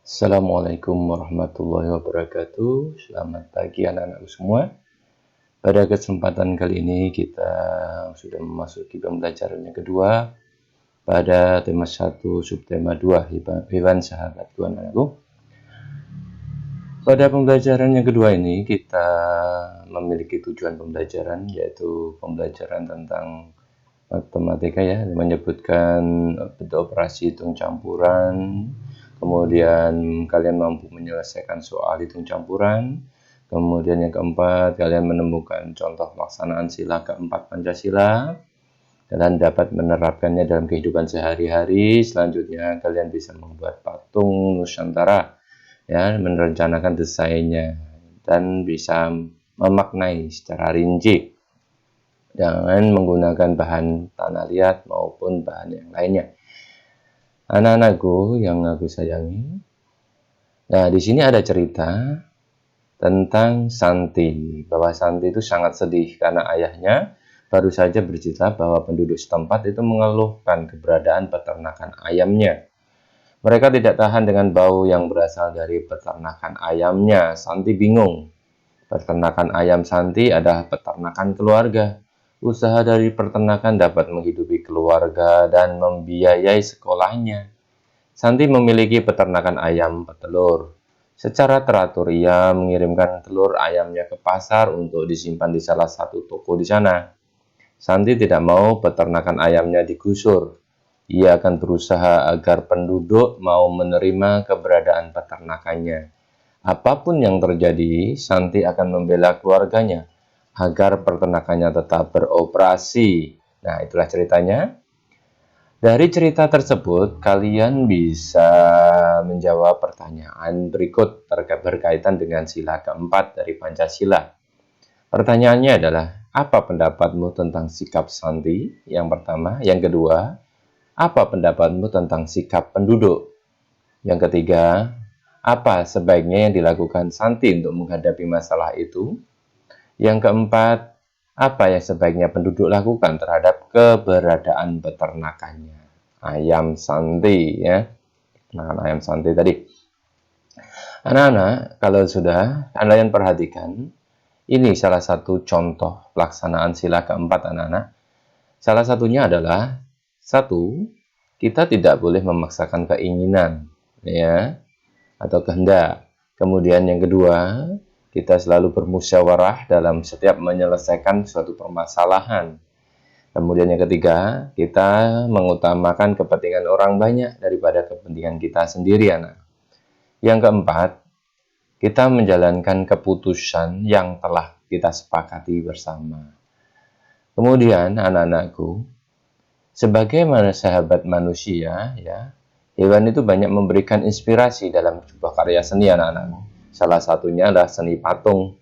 Assalamualaikum warahmatullahi wabarakatuh. Selamat pagi anak-anakku semua. Pada kesempatan kali ini kita sudah memasuki pembelajaran yang kedua pada tema 1 subtema 2 hewan sahabatku anak-anakku. Pada pembelajaran yang kedua ini kita memiliki tujuan pembelajaran, yaitu pembelajaran tentang matematika ya, menyebutkan bentuk operasi hitung campuran. Kemudian kalian mampu menyelesaikan soal hitung campuran. Kemudian yang keempat, kalian menemukan contoh pelaksanaan sila keempat Pancasila dan dapat menerapkannya dalam kehidupan sehari-hari. Selanjutnya kalian bisa membuat patung Nusantara ya, merencanakan desainnya dan bisa memaknai secara rinci. Jangan menggunakan bahan tanah liat maupun bahan yang lainnya. Anak-anakku yang aku sayangi. Nah, di sini ada cerita tentang Santi, bahwa Santi itu sangat sedih karena ayahnya baru saja bercerita bahwa penduduk setempat itu mengeluhkan keberadaan peternakan ayamnya. Mereka tidak tahan dengan bau yang berasal dari peternakan ayamnya. Santi bingung. Peternakan ayam Santi adalah peternakan keluarga. Usaha dari peternakan dapat menghidupi keluarga dan membiayai sekolahnya. Santi memiliki peternakan ayam petelur. Secara teratur ia mengirimkan telur ayamnya ke pasar untuk disimpan di salah satu toko di sana. Santi tidak mau peternakan ayamnya digusur. Ia akan berusaha agar penduduk mau menerima keberadaan peternakannya. Apapun yang terjadi, Santi akan membela keluarganya agar peternakannya tetap beroperasi. Nah, itulah ceritanya. Dari cerita tersebut, kalian bisa menjawab pertanyaan berikut berkaitan dengan sila keempat dari Pancasila. Pertanyaannya adalah, apa pendapatmu tentang sikap Santi? Yang pertama. Yang kedua, apa pendapatmu tentang sikap penduduk? Yang ketiga, apa sebaiknya yang dilakukan Santi untuk menghadapi masalah itu? Yang keempat, apa yang sebaiknya penduduk lakukan terhadap keberadaan peternakannya? Ayam Santi ya. Nah, ayam Santi tadi. Anak-anak, kalau sudah kalian perhatikan, ini salah satu contoh pelaksanaan sila keempat anak-anak. Salah satunya adalah, satu, kita tidak boleh memaksakan keinginan ya atau kehendak. Kemudian yang kedua, kita selalu bermusyawarah dalam setiap menyelesaikan suatu permasalahan. Kemudian yang ketiga, kita mengutamakan kepentingan orang banyak daripada kepentingan kita sendiri, anak. Yang keempat, kita menjalankan keputusan yang telah kita sepakati bersama. Kemudian, anak-anakku, sebagai sahabat manusia, ya, hewan itu banyak memberikan inspirasi dalam sebuah karya seni, anak-anakku. Salah satunya adalah seni patung.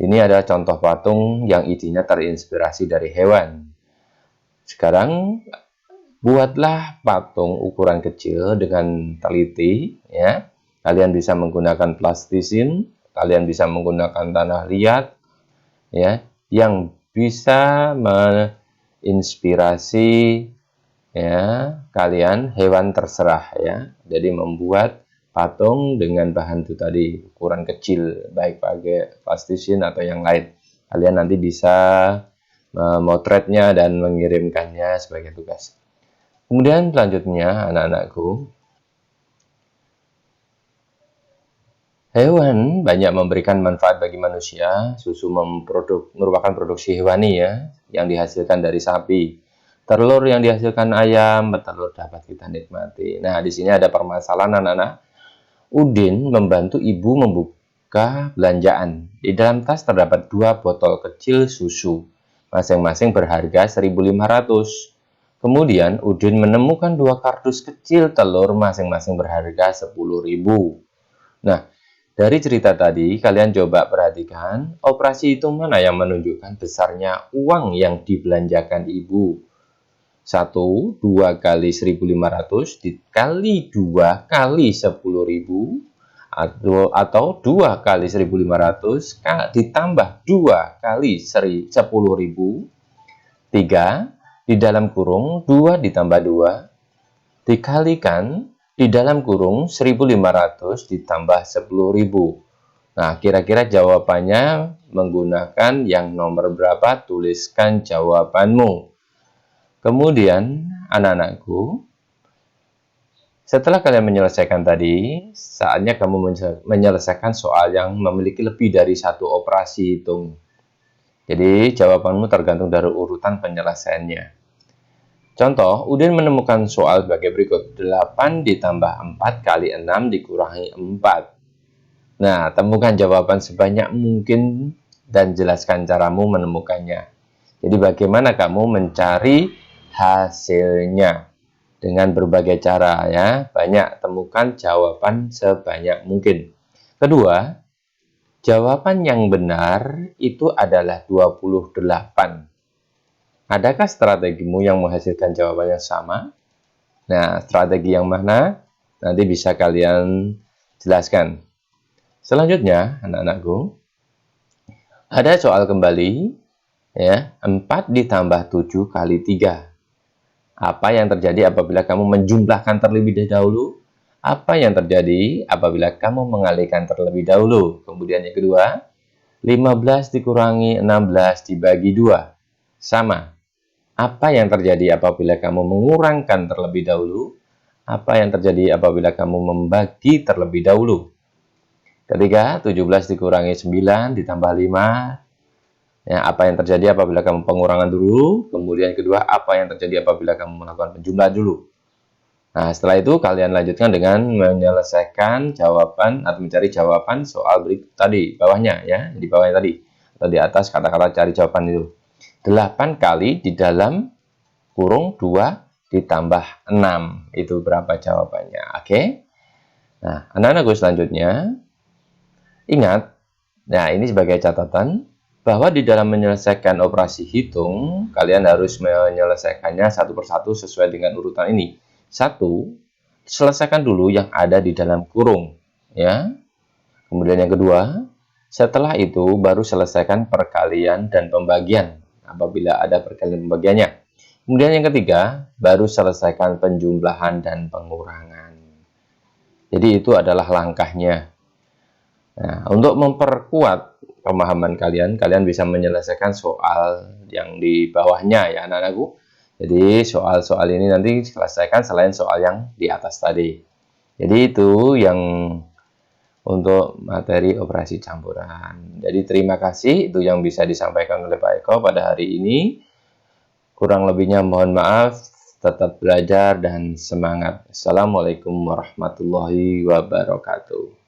Ini adalah contoh patung yang idenya terinspirasi dari hewan. Sekarang, buatlah patung ukuran kecil dengan teliti. Ya. Kalian bisa menggunakan plastisin, kalian bisa menggunakan tanah liat, ya, yang bisa menginspirasi ya kalian, hewan terserah ya. Jadi membuat patung dengan bahan itu tadi, ukuran kecil, baik pakai plastisin atau yang lain. Kalian nanti bisa memotretnya dan mengirimkannya sebagai tugas. Kemudian selanjutnya, anak-anakku, hewan banyak memberikan manfaat bagi manusia. Susu merupakan produksi hewani ya, yang dihasilkan dari sapi. Telur yang dihasilkan ayam, telur dapat kita nikmati. Nah, di sini ada permasalahan anak-anak. Udin membantu ibu membuka belanjaan. Di dalam tas terdapat 2 botol kecil susu, masing-masing berharga 1.500. Kemudian Udin menemukan 2 kardus kecil telur, masing-masing berharga 10.000. Nah, dari cerita tadi, kalian coba perhatikan, operasi itu mana yang menunjukkan besarnya uang yang dibelanjakan ibu. 1, 2 kali 1.500 dikali 2 kali 10.000 atau 2 kali 1.500 ditambah 2 kali 10.000. 3 di dalam kurung 2 ditambah 2 dikalikan di dalam kurung 1.500 ditambah 10.000. Nah, kira-kira jawabannya menggunakan yang nomor berapa? Tuliskan jawabanmu. Kemudian, anak-anakku, setelah kalian menyelesaikan tadi, saatnya kamu menyelesaikan soal yang memiliki lebih dari satu operasi hitung. Jadi, jawabanmu tergantung dari urutan penyelesaiannya. Contoh, Udin menemukan soal sebagai berikut. 8 ditambah 4 kali 6 dikurangi 4. Nah, temukan jawaban sebanyak mungkin dan jelaskan caramu menemukannya. Jadi bagaimana kamu mencari hasilnya? Dengan berbagai cara ya. Banyak, temukan jawaban sebanyak mungkin. Kedua, jawaban yang benar itu adalah 28. Adakah strategimu yang menghasilkan jawaban yang sama? Nah, strategi yang mana? Nanti bisa kalian jelaskan. Selanjutnya, anak-anakku, ada soal kembali, ya, 4 ditambah 7 kali 3. Apa yang terjadi apabila kamu menjumlahkan terlebih dahulu? Apa yang terjadi apabila kamu mengalihkan terlebih dahulu? Kemudian yang kedua, 15 dikurangi 16 dibagi 2. Sama. Apa yang terjadi apabila kamu mengurangkan terlebih dahulu? Apa yang terjadi apabila kamu membagi terlebih dahulu? Ketiga, 17 dikurangi 9 ditambah 5. Ya, apa yang terjadi apabila kamu pengurangan dulu? Kemudian kedua, apa yang terjadi apabila kamu melakukan penjumlahan dulu? Nah, setelah itu kalian lanjutkan dengan menyelesaikan jawaban atau mencari jawaban soal berikut tadi, bawahnya ya, di bawahnya tadi. Atau di atas kata-kata cari jawaban itu. 8 kali di dalam kurung 2 ditambah 6. Itu berapa jawabannya? Oke? Nah, anak-anakku selanjutnya, ingat, nah ini sebagai catatan, bahwa di dalam menyelesaikan operasi hitung, kalian harus menyelesaikannya satu persatu sesuai dengan urutan ini. 1, selesaikan dulu yang ada di dalam kurung, ya. Kemudian yang kedua, setelah itu baru selesaikan perkalian dan pembagian apabila ada perkalian pembagiannya. Kemudian yang ketiga, baru selesaikan penjumlahan dan pengurangan. Jadi itu adalah langkahnya. Nah, untuk memperkuat pemahaman kalian, kalian bisa menyelesaikan soal yang di bawahnya ya anak-anakku. Jadi soal-soal ini nanti selesaikan selain soal yang di atas tadi. Jadi itu yang untuk materi operasi campuran. Jadi terima kasih, itu yang bisa disampaikan oleh Pak Eko pada hari ini. Kurang lebihnya mohon maaf, tetap belajar dan semangat. Assalamualaikum warahmatullahi wabarakatuh.